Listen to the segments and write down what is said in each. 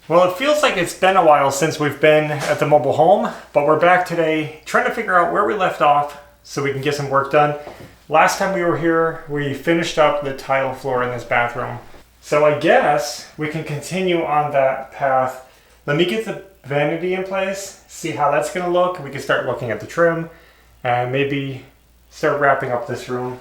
Well, it feels like it's been a while since we've been at the mobile home, but we're back today trying to figure out where we left off so we can get some work done. Last time we were here, we finished up the tile floor in this bathroom. So I guess we can continue on that path. Let me get the vanity in place, see how that's gonna look. We can start looking at the trim and maybe start wrapping up this room.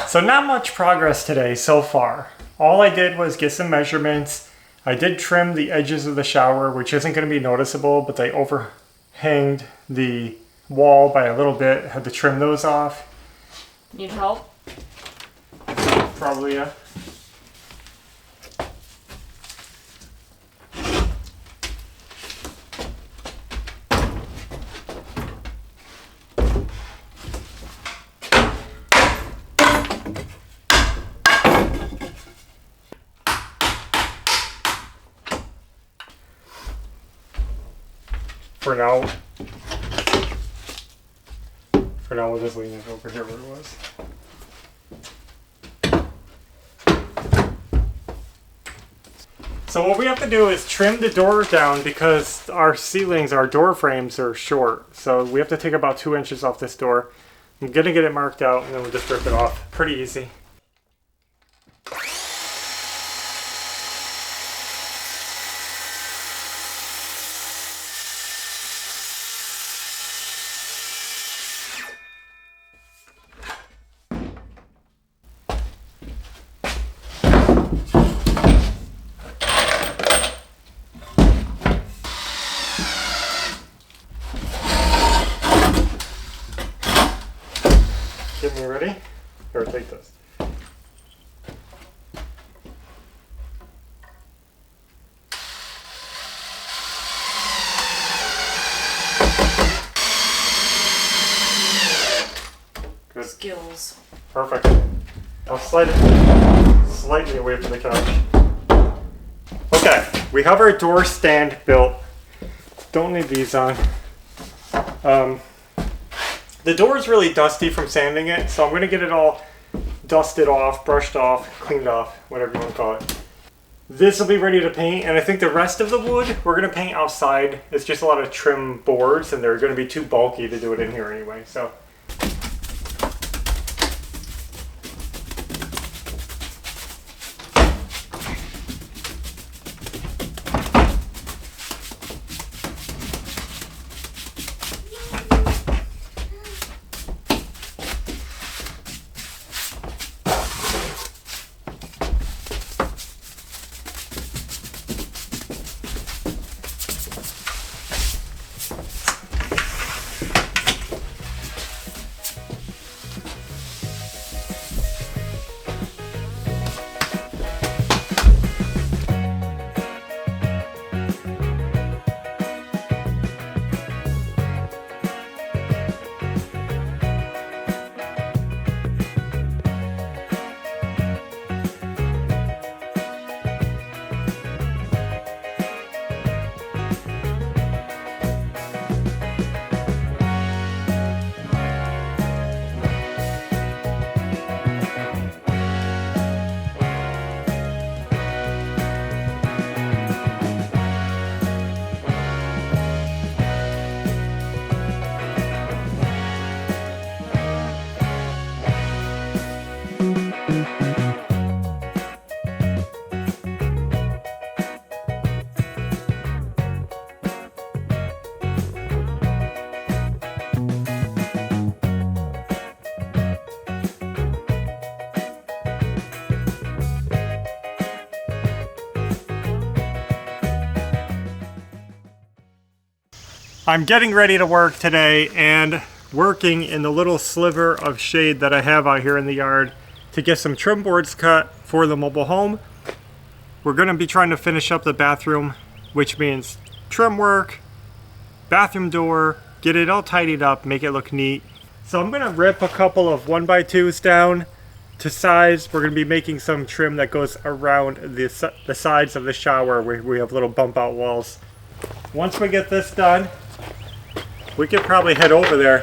So not much progress today so far. All I did was get some measurements. I did trim the edges of the shower, which isn't going to be noticeable, but they overhanged the wall by a little bit. Had to trim those off. Need help? Probably, yeah. For now, we'll just leave it over here where it was. So what we have to do is trim the door down because our ceilings, our door frames are short. So we have to take about 2 inches off this door. I'm gonna get it marked out and then we'll just rip it off. Pretty easy. Get me ready? Or take this. Good. Skills. Perfect. I'll slide it slightly away from the couch. Okay, we have our door stand built. Don't need these on. The door is really dusty from sanding it, so I'm going to get it all dusted off, brushed off, cleaned off, whatever you want to call it. This will be ready to paint, and I think the rest of the wood we're going to paint outside. It's just a lot of trim boards, and they're going to be too bulky to do it in here anyway, so. I'm getting ready to work today and working in the little sliver of shade that I have out here in the yard to get some trim boards cut for the mobile home. We're going to be trying to finish up the bathroom, which means trim work, bathroom door, get it all tidied up, make it look neat. So I'm going to rip a couple of 1x2s down to size. We're going to be making some trim that goes around the sides of the shower where we have little bump out walls. Once we get this done, we could probably head over there.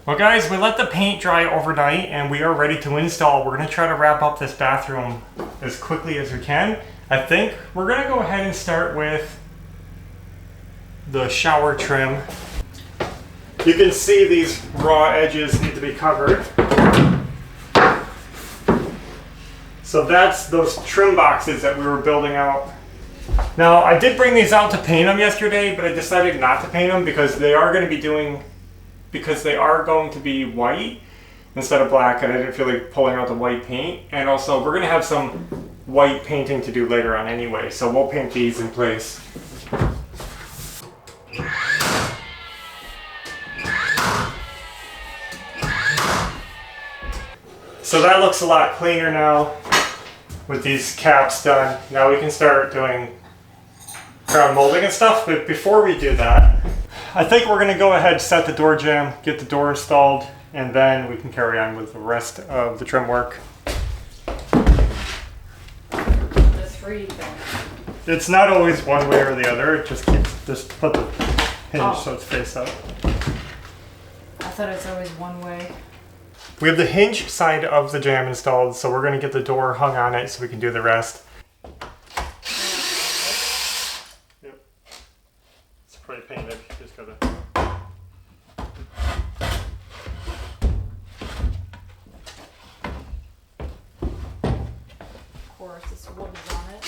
Well guys, we let the paint dry overnight and we are ready to install. We're going to try to wrap up this bathroom as quickly as we can. I think we're going to go ahead and start with the shower trim. You can see these raw edges need to be covered. So that's those trim boxes that we were building out. Now I did bring these out to paint them yesterday, but I decided not to paint them because they are going to be white instead of black, and I didn't feel like pulling out the white paint. And also we're going to have some white painting to do later on anyway, so we'll paint these in place. So that looks a lot cleaner now with these caps done. Now we can start doing crown molding and stuff, but before we do that, I think we're going to go ahead and set the door jamb, get the door installed, and then we can carry on with the rest of the trim work. The 3 thing. It's not always one way or the other, it just put the hinge so it's face up. I thought it's always one way. We have the hinge side of the jamb installed, so we're going to get the door hung on it so we can do the rest. Yep. It's pretty painted, just gotta... Of course, this wood is on it.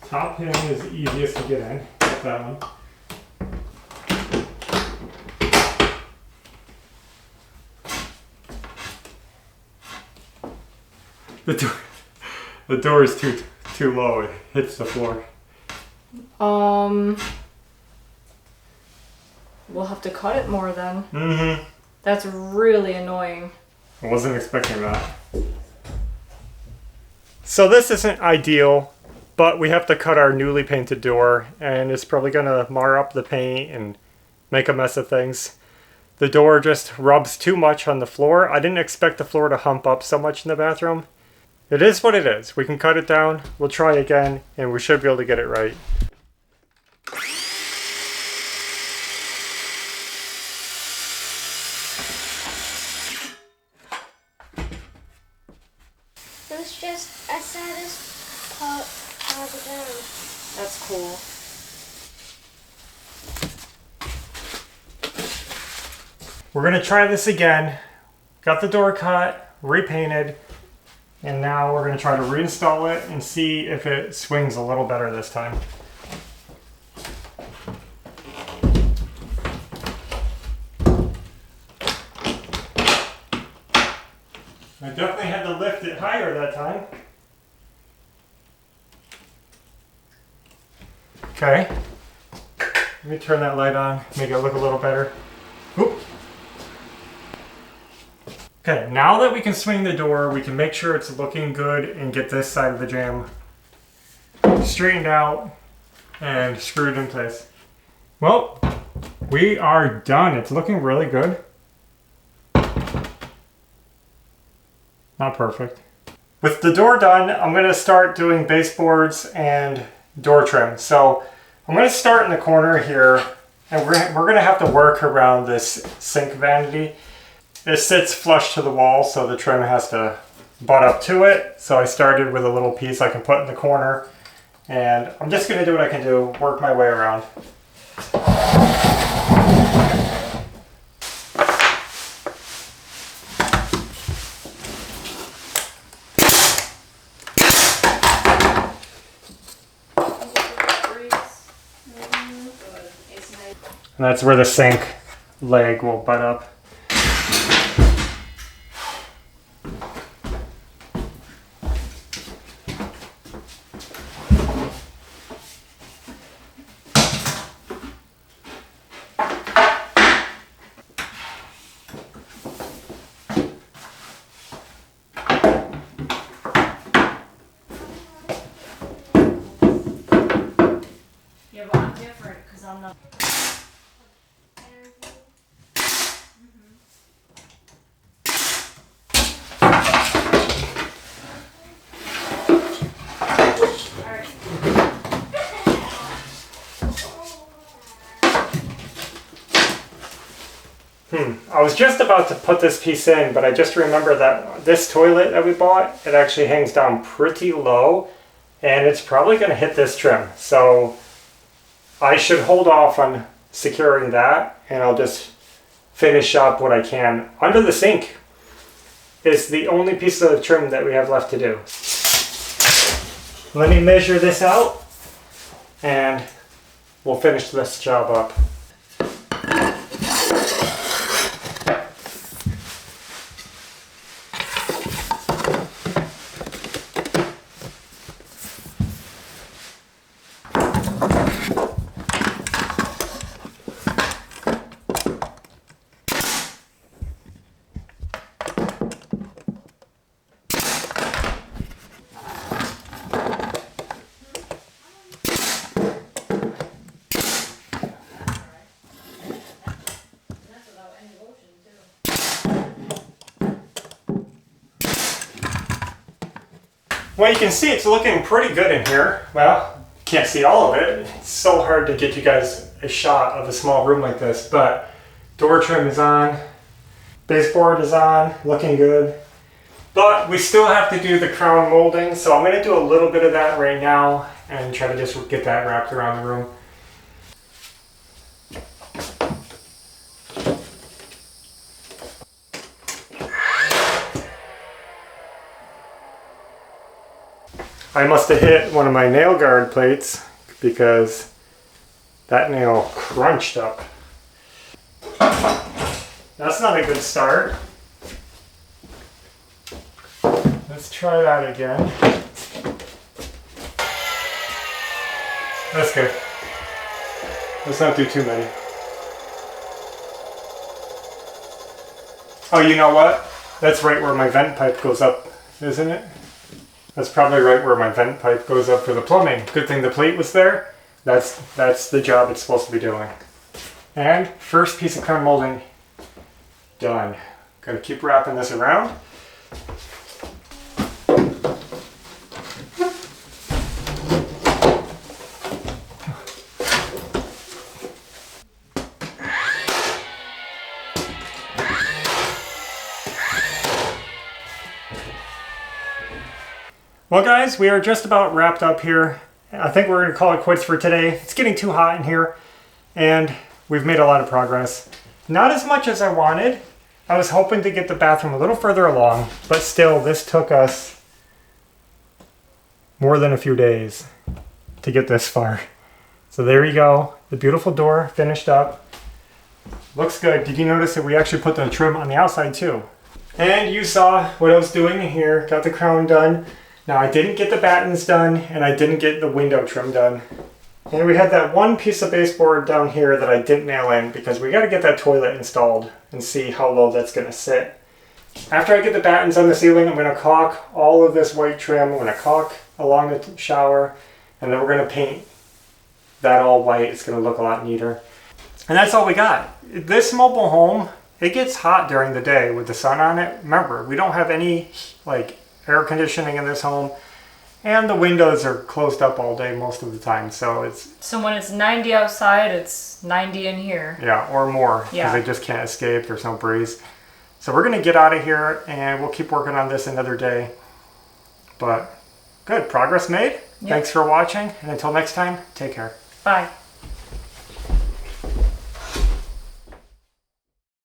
Top pin is the easiest to get in. Got that one. The door is too low. It hits the floor. We'll have to cut it more then. Mm-hmm. That's really annoying. I wasn't expecting that. So this isn't ideal, but we have to cut our newly painted door, and it's probably gonna mar up the paint and make a mess of things. The door just rubs too much on the floor. I didn't expect the floor to hump up so much in the bathroom. It is what it is. We can cut it down, we'll try again, and we should be able to get it right. It was just a saddest part of the down. That's cool. We're gonna try this again. Got the door cut, repainted, and now we're gonna try to reinstall it and see if it swings a little better this time. I definitely had to lift it higher that time. Okay. Let me turn that light on, make it look a little better. Oop. Okay, now that we can swing the door, we can make sure it's looking good and get this side of the jamb straightened out and screwed in place. Well, we are done. It's looking really good. Not perfect. With the door done, I'm going to start doing baseboards and door trim. So I'm going to start in the corner here, and we're going to have to work around this sink vanity. It sits flush to the wall, so the trim has to butt up to it. So I started with a little piece I can put in the corner, and I'm just going to do what I can do, work my way around. And that's where the sink leg will butt up. Yeah, but I'm different because I'm not. I was just about to put this piece in, but I just remember that this toilet that we bought, it actually hangs down pretty low, and it's probably going to hit this trim. So I should hold off on securing that, and I'll just finish up what I can. Under the sink is the only piece of the trim that we have left to do. Let me measure this out, and we'll finish this job up. Well, you can see it's looking pretty good in here. Well, can't see all of it. It's so hard to get you guys a shot of a small room like this, but door trim is on, baseboard is on, looking good. But we still have to do the crown molding, so I'm going to do a little bit of that right now and try to just get that wrapped around the room. I must have hit one of my nail guard plates because that nail crunched up. That's not a good start. Let's try that again. That's good. Let's not do too many. Oh, you know what? That's right where my vent pipe goes up, isn't it? That's probably right where my vent pipe goes up for the plumbing. Good thing the plate was there. That's the job it's supposed to be doing. And first piece of crown molding done. Gotta keep wrapping this around. Well guys, we are just about wrapped up here. I think we're going to call it quits for today. It's getting too hot in here, and we've made a lot of progress. Not as much as I wanted. I was hoping to get the bathroom a little further along, but still, this took us more than a few days to get this far. So there you go. The beautiful door finished up. Looks good. Did you notice that we actually put the trim on the outside too? And you saw what I was doing in here. Got the crown done. Now I didn't get the battens done, and I didn't get the window trim done. And we had that one piece of baseboard down here that I didn't nail in because we got to get that toilet installed and see how low that's going to sit. After I get the battens on the ceiling, I'm going to caulk all of this white trim. I'm going to caulk along the shower, and then we're going to paint that all white. It's going to look a lot neater. And that's all we got. This mobile home, it gets hot during the day with the sun on it. Remember, we don't have any like air conditioning in this home, and the windows are closed up all day most of the time. So when it's 90 outside, it's 90 in here. Yeah, or more, because Yeah. they just can't escape. There's no breeze. So we're going to get out of here, and we'll keep working on this another day. But good, progress made. Yep. Thanks for watching, and until next time, take care. Bye.